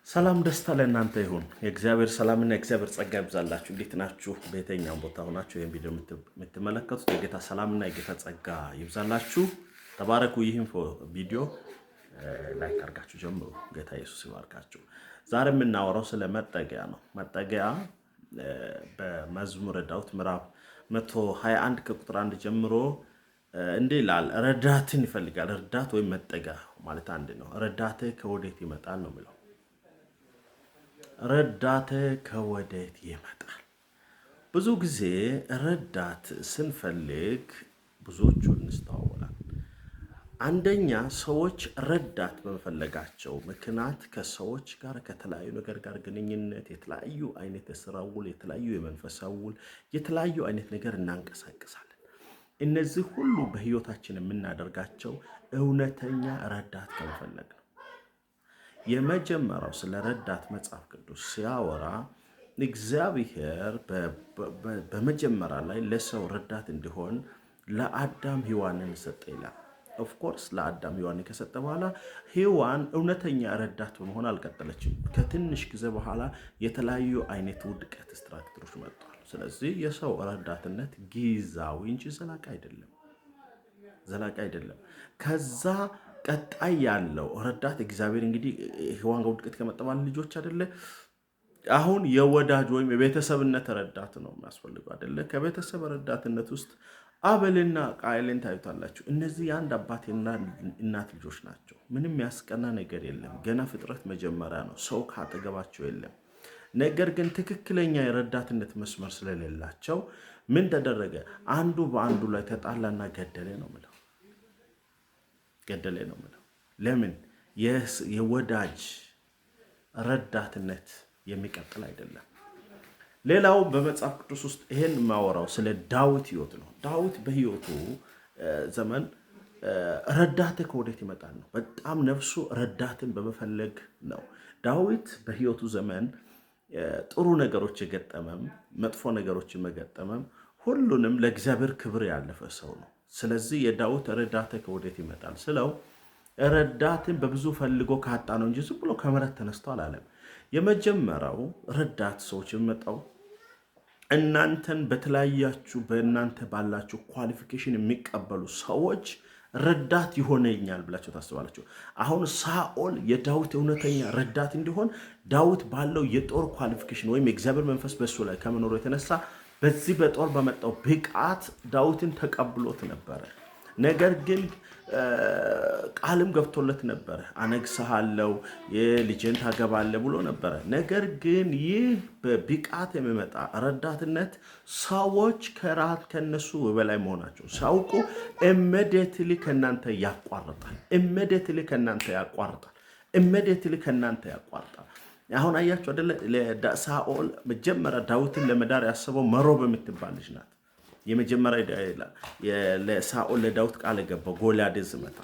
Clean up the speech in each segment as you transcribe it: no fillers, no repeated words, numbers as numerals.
ሰላም ደስታ ለእናንተ ይሁን። የእግዚአብሔር ሰላምና የእግዚአብሔር ጸጋ ይብዛላችሁ። እንዴት ናችሁ? በየትኛውም ቦታ ሆናችሁ ይህን ቪዲዮ የምትመለከቱት የጌታ ሰላምና የጌታ ጸጋ ይብዛላችሁ። ተባረኩ። ይህን ቪዲዮ ላይክ አድርጋችሁ ጀምሩ። ጌታ ኢየሱስ ይባርካችሁ። ዛሬ የምናወራው ስለ መጠጊያ ነው። መጠጊያ በመዝሙረ ዳዊት ምዕራፍ 121 ከቁጥር 1 ጀምሮ እንዲህ ይላል። ረዳትን ይፈልጋል። ረዳት ወይም መጠጊያ ማለት አንድ ነው። ረዳትህ ከወዴት ይመጣል ነው የሚለው። ረዳት ከወዴት ይመጣል? ብዙ ጊዜ ረዳት ስንፈልግ ብዙዎቹ እንስተዋወላል። አንደኛ ሰዎች ረዳት በመፈለጋቸው ምክንያት ከሰዎች ጋር ከተለያዩ ነገር ጋር ግንኙነት፣ የተለያዩ አይነት የሥራ ውል፣ የተለያዩ የመንፈሳዊ ውል፣ የተለያዩ አይነት ነገር እናንቀሳቅሳለን። እነዚህ ሁሉ በህይወታችን የምናደርጋቸው እውነተኛ ረዳት ከመፈለግ ነው። የመጀመሪያው ስለ ረዳት መጽሐፍ ቅዱስ ሲያወራ እግዚአብሔር በመጀመሪያ ላይ ለሰው ረዳት እንዲሆን ለአዳም ሔዋንን ሰጠ ይላል። ኦፍ ኮርስ ለአዳም ሔዋንን ከሰጠ በኋላ ሔዋን እውነተኛ ረዳት በመሆን አልቀጠለችም። ከትንሽ ጊዜ በኋላ የተለያዩ አይነት ውድቀት ስትራክቸሮች መጥተዋል። ስለዚህ የሰው ረዳትነት ጊዜያዊ እንጂ ዘላቂ አይደለም። ከዛ ቀጣይ ያለው ረዳት እግዚአብሔር እንግዲህ ሔዋን ጋር ውድቀት ከመጣ በኋላ ልጆች አይደለ፣ አሁን የወዳጅ ወይም የቤተሰብነት ረዳት ነው የሚያስፈልገው አይደለ። ከቤተሰብ ረዳትነት ውስጥ አቤልና ቃየልን ታዩታላችሁ። እነዚህ የአንድ አባትና እናት ልጆች ናቸው። ምንም ያስቀና ነገር የለም። ገና ፍጥረት መጀመሪያ ነው። ሰው ካጠገባቸው የለም። ነገር ግን ትክክለኛ የረዳትነት መስመር ስለሌላቸው ምን ተደረገ? አንዱ በአንዱ ላይ ተጣላና ገደለ ነው የምለው። ለምን? የወዳጅ ረዳትነት የሚቀጥል አይደለም። ሌላው በመጽሐፍ ቅዱስ ውስጥ ይሄን የማወራው ስለ ዳዊት ህይወት ነው። ዳዊት በህይወቱ ዘመን ረዳት ከወዴት ይመጣል ነው። በጣም ነፍሱ ረዳትን በመፈለግ ነው። ዳዊት በህይወቱ ዘመን ጥሩ ነገሮች የገጠመም መጥፎ ነገሮች የገጠመም ሁሉንም ለእግዚአብሔር ክብር ያለፈ ሰው ነው። ስለዚህ የዳዊት ረዳት ከወዴት ይመጣል ስለው ረዳትን በብዙ ፈልጎ ካጣ ነው እንጂ ዝም ብሎ ከመሬት ተነስቶ አላለም። የመጀመሪያው ረዳት ሰዎች የሚመጣው እናንተን በተለያያችሁ በእናንተ ባላችሁ ኳሊፊኬሽን የሚቀበሉ ሰዎች ረዳት ይሆነኛል ብላችሁ ታስባላችሁ። አሁን ሳኦል የዳዊት እውነተኛ ረዳት እንዲሆን ዳዊት ባለው የጦር ኳሊፊኬሽን ወይም የእግዚአብሔር መንፈስ በሱ ላይ ከመኖሩ የተነሳ በዚህ በጦር በመጣው ብቃት ዳዊትን ተቀብሎት ነበረ። ነገር ግን ቃልም ገብቶለት ነበረ። አነግሥሃለሁ፣ የልጄን ታገባለህ ብሎ ነበረ። ነገር ግን ይህ በብቃት የሚመጣ ረዳትነት ሰዎች ከነሱ በላይ መሆናቸው ሲያውቁ ኢሚዲየትሊ ከናንተ ያቋርጣል። አሁን አያችሁ አይደለ? ሳኦል መጀመሪያ ዳዊትን ለመዳር ያሰበው መሮብ የምትባል ልጅ ናት። የመጀመሪያ ለሳኦል ለዳዊት ቃል ገባው ጎልያድን ዝመታ።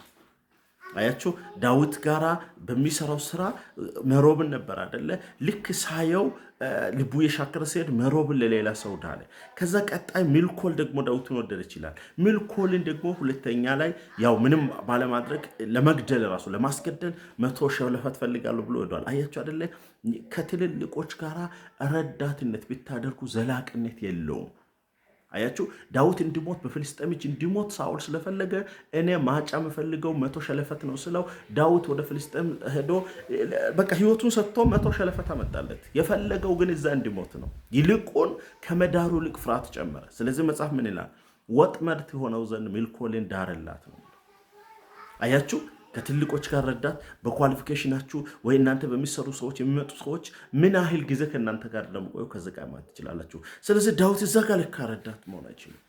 አያችሁ ዳዊት ጋራ በሚሰራው ስራ መሮብን ነበር አይደለ? ልክ ሳየው ልቡ የሻከረ ሲሄድ መሮብን ለሌላ ሰው ዳለ። ከዛ ቀጣይ ሚልኮል ደግሞ ዳዊትን ወደደች ይላል። ሚልኮልን ደግሞ ሁለተኛ ላይ ያው ምንም ባለማድረግ ለመግደል ራሱ ለማስገደል 100 ሸለፈት ፈልጋለሁ ብሎ ወዷል። አያችሁ አይደለ? ከትልልቆች ጋራ ረዳትነት ብታደርጉ ዘላቅነት የለውም። አያችሁ ዳዊት እንዲሞት በፍልስጤም እጅ እንዲሞት ሳኦል ስለፈለገ እኔ ማጫ የምፈልገው 100 ሸለፈት ነው ስለው ዳዊት ወደ ፍልስጤም ሄዶ በቃ ህይወቱን ሰጥቶ 100 ሸለፈት አመጣለት። የፈለገው ግን እዛ እንዲሞት ነው። ይልቁን ከመዳሩ ይልቅ ፍርሃት ጨመረ። ስለዚህ መጽሐፍ ምን ይላል? ወጥመድ ትሆነው ዘንድ ሚልኮልን ዳረላት ነው። አያችሁ ከትልቆች ጋር ረዳት በኳሊፊኬሽናችሁ ወይ እናንተ በሚሰሩ ሰዎች የሚመጡ ሰዎች ምን ያህል ጊዜ ከእናንተ ጋር ለመቆየው ከዘቃ ማለት ትችላላችሁ። ስለዚህ ዳዊት እዛ ጋር ልካ ረዳት መሆን አይችልም።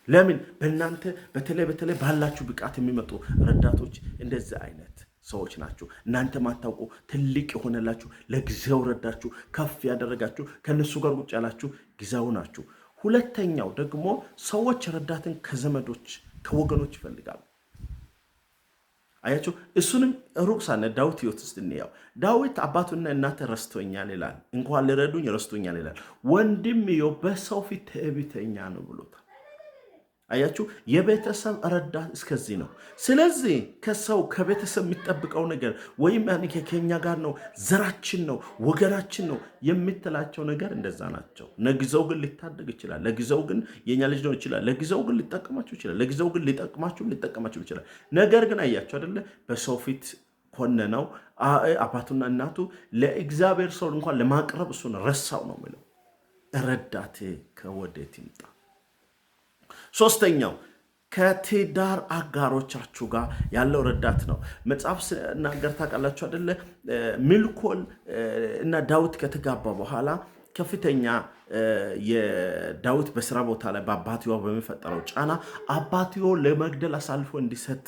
ለምን? በእናንተ በተለይ ባላችሁ ብቃት የሚመጡ ረዳቶች እንደዚህ አይነት ሰዎች ናቸው። እናንተ ማታውቁ ትልቅ የሆነላችሁ ለጊዜው ረዳችሁ ከፍ ያደረጋችሁ ከነሱ ጋር ቁጭ ያላችሁ ጊዜው ናችሁ። ሁለተኛው ደግሞ ሰዎች ረዳትን ከዘመዶች ከወገኖች ይፈልጋሉ። አያችሁ እሱንም ሩቅ ሳነ ዳዊት ህይወት ውስጥ እንየው። ዳዊት አባቱና እናቱ ረስቶኛል ይላል፣ እንኳን ሊረዱኝ ረስቶኛል ይላል። ወንድምየው በሰው ፊት ትዕቢተኛ ነው ብሎታል። አያችሁ፣ የቤተሰብ ረዳት እስከዚህ ነው። ስለዚህ ከሰው ከቤተሰብ የሚጠብቀው ነገር ወይም ከኛ ጋር ነው፣ ዘራችን ነው፣ ወገናችን ነው የምትላቸው ነገር እንደዛ ናቸው። ለጊዜው ግን ሊታደግ ይችላል። ለጊዜው ግን የኛ ልጅ ነው ይችላል። ለጊዜው ግን ሊጠቀማችሁ ይችላል። ለጊዜው ግን ሊጠቀማችሁ ይችላል። ነገር ግን አያችሁ አይደለ፣ በሰው ፊት ኮነነው አባቱና እናቱ ለእግዚአብሔር ሰው እንኳን ለማቅረብ እሱን ረሳው ነው የሚለው። ረዳቴ ከወዴት ይምጣ? ሶስተኛው ከትዳር አጋሮቻችሁ ጋር ያለው ረዳት ነው። መጽሐፍ ሲናገር ታውቃላችሁ አይደለ? ሚልኮል እና ዳዊት ከተጋባ በኋላ ከፍተኛ የዳዊት በስራ ቦታ ላይ በአባትየው በሚፈጠረው ጫና አባትየው ለመግደል አሳልፎ እንዲሰጥ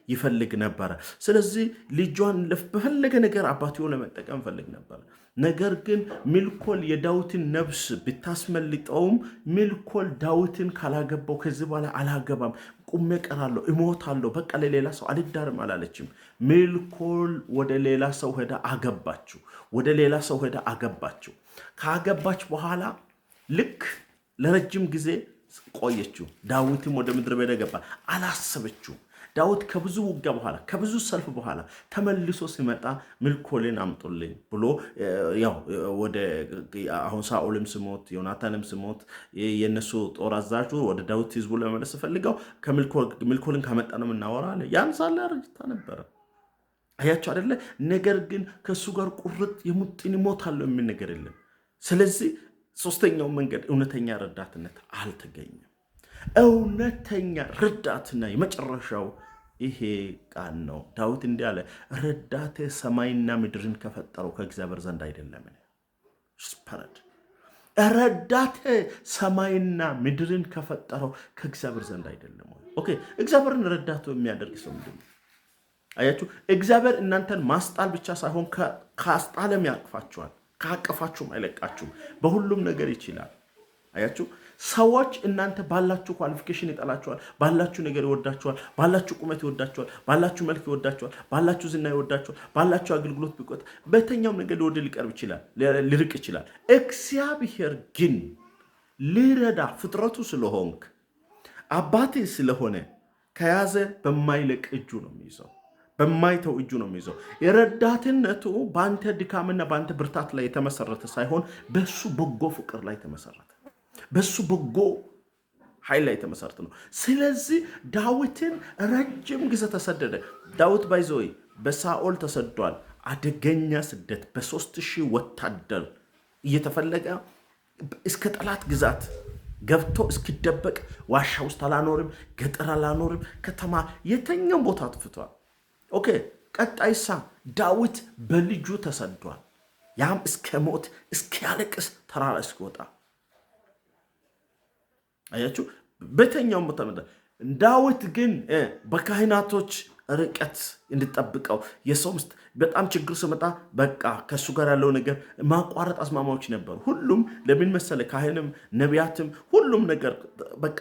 ይፈልግ ነበረ። ስለዚህ ልጇን በፈለገ ነገር አባትየው ለመጠቀም ፈልግ ነበረ። ነገር ግን ሚልኮል የዳዊትን ነፍስ ብታስመልጠውም ሚልኮል ዳዊትን ካላገባው ከዚህ በኋላ አላገባም፣ ቁሜ ቀራለሁ፣ እሞታለሁ፣ በቃ ለሌላ ሰው አልዳርም አላለችም። ሚልኮል ወደ ሌላ ሰው ሄዳ አገባችው። ወደ ሌላ ሰው ሄዳ አገባችው። ካገባች በኋላ ልክ ለረጅም ጊዜ ቆየችው። ዳዊትም ወደ ምድረ በዳ ገባ። አላሰበችው። ዳዊት ከብዙ ውጊያ በኋላ ከብዙ ሰልፍ በኋላ ተመልሶ ሲመጣ ሚልኮልን አምጡልኝ ብሎ ያው ወደ አሁን ሳኦልም ስሞት ዮናታንም ስሞት የነሱ ጦር አዛዡ ወደ ዳዊት ህዝቡ ለመመለስ ፈልገው ሚልኮልን ካመጣ ነው የምናወራ አለ። ያን ሳለ ረጅታ ነበረ። አያቸው አይደለ? ነገር ግን ከእሱ ጋር ቁርጥ የሙጥን ይሞታለሁ የሚል ነገር የለም። ስለዚህ ሶስተኛው መንገድ እውነተኛ ረዳትነት አልተገኘም። እውነተኛ ረዳትና የመጨረሻው ይሄ ቃል ነው። ዳዊት እንዲህ አለ፣ ረዳቴ ሰማይና ምድርን ከፈጠረው ከእግዚአብሔር ዘንድ አይደለም? ረዳቴ ሰማይና ምድርን ከፈጠረው ከእግዚአብሔር ዘንድ አይደለም? ኦኬ፣ እግዚአብሔርን ረዳቱ የሚያደርግ ሰው ምንድን ነው? አያችሁ፣ እግዚአብሔር እናንተን ማስጣል ብቻ ሳይሆን ካስጣለም ያቅፋችኋል፣ ካቀፋችሁም አይለቃችሁም። በሁሉም ነገር ይችላል። አያችሁ፣ ሰዎች እናንተ ባላችሁ ኳሊፊኬሽን ይጠላችኋል፣ ባላችሁ ነገር ይወዳችኋል፣ ባላችሁ ቁመት ይወዳችኋል፣ ባላችሁ መልክ ይወዳችኋል፣ ባላችሁ ዝና ይወዳችኋል፣ ባላችሁ አገልግሎት ቢቆጥ በየትኛውም ነገር ሊወድ ሊርቅ ይችላል። እግዚአብሔር ግን ሊረዳ ፍጥረቱ ስለሆንክ አባቴ ስለሆነ ከያዘ በማይለቅ እጁ ነው የሚይዘው፣ በማይተው እጁ ነው የሚይዘው። የረዳትነቱ በአንተ ድካምና በአንተ ብርታት ላይ የተመሰረተ ሳይሆን በሱ በጎ ፍቅር ላይ ተመሰረተ፣ በሱ በጎ ኃይል ላይ የተመሰረተ ነው። ስለዚህ ዳዊትን ረጅም ጊዜ ተሰደደ። ዳዊት ባይዘይ በሳኦል ተሰዷል። አደገኛ ስደት በ3000 ወታደር እየተፈለገ እስከ ጠላት ግዛት ገብቶ እስኪደበቅ ዋሻ ውስጥ አላኖርም፣ ገጠር አላኖርም፣ ከተማ የተኛው ቦታ አጥፍቷል። ኦኬ፣ ቀጣይሳ ዳዊት በልጁ ተሰዷል። ያም እስከ ሞት እስኪያለቅስ ተራራ እስኪወጣ አያችሁ። በተኛው ቦታ ዳዊት ግን በካህናቶች ርቀት እንድጠብቀው የሰው ምስት በጣም ችግር ስመጣ በቃ ከሱ ጋር ያለው ነገር ማቋረጥ አስማማዎች ነበሩ። ሁሉም ለምን መሰለ? ካህንም ነቢያትም ሁሉም ነገር በቃ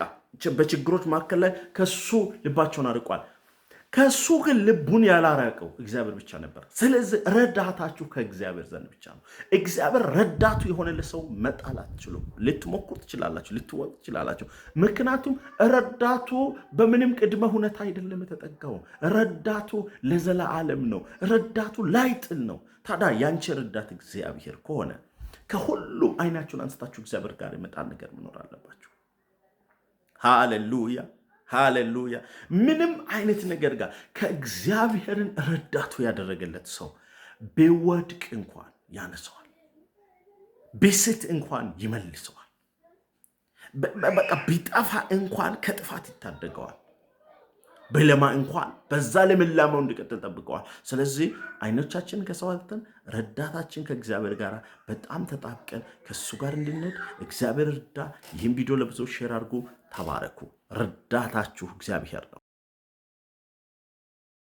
በችግሮች መካከል ላይ ከሱ ልባቸውን አርቋል። ከሱ ግን ልቡን ያላራቀው እግዚአብሔር ብቻ ነበር። ስለዚህ ረዳታችሁ ከእግዚአብሔር ዘንድ ብቻ ነው። እግዚአብሔር ረዳቱ የሆነ ለሰው መጣል አትችሉም። ልትሞክሩ ትችላላችሁ፣ ልትወቅ ትችላላችሁ። ምክንያቱም ረዳቱ በምንም ቅድመ ሁኔታ አይደለም የተጠጋው። ረዳቱ ለዘላለም ነው። ረዳቱ ላይጥል ነው። ታዲያ ያንቺ ረዳት እግዚአብሔር ከሆነ ከሁሉም አይናችሁን አንስታችሁ እግዚአብሔር ጋር የመጣል ነገር መኖር አለባችሁ። ሃሌሉያ ሃሌሉያ። ምንም አይነት ነገር ጋር ከእግዚአብሔርን ረዳቱ ያደረገለት ሰው ቢወድቅ እንኳን ያነሰዋል፣ ቢስት እንኳን ይመልሰዋል፣ በቃ ቢጠፋ እንኳን ከጥፋት ይታደገዋል፣ በለማ እንኳን በዛ ልምላማው እንዲቀጥል ጠብቀዋል። ስለዚህ አይኖቻችን ከሰው አልተን ረዳታችን ከእግዚአብሔር ጋር በጣም ተጣብቀን ከሱ ጋር እንድንሄድ እግዚአብሔር እርዳ። ይህም ቪዲዮ ለብዙዎች ሼር አድርጉ። ተባረኩ። ረዳታችሁ እግዚአብሔር ነው።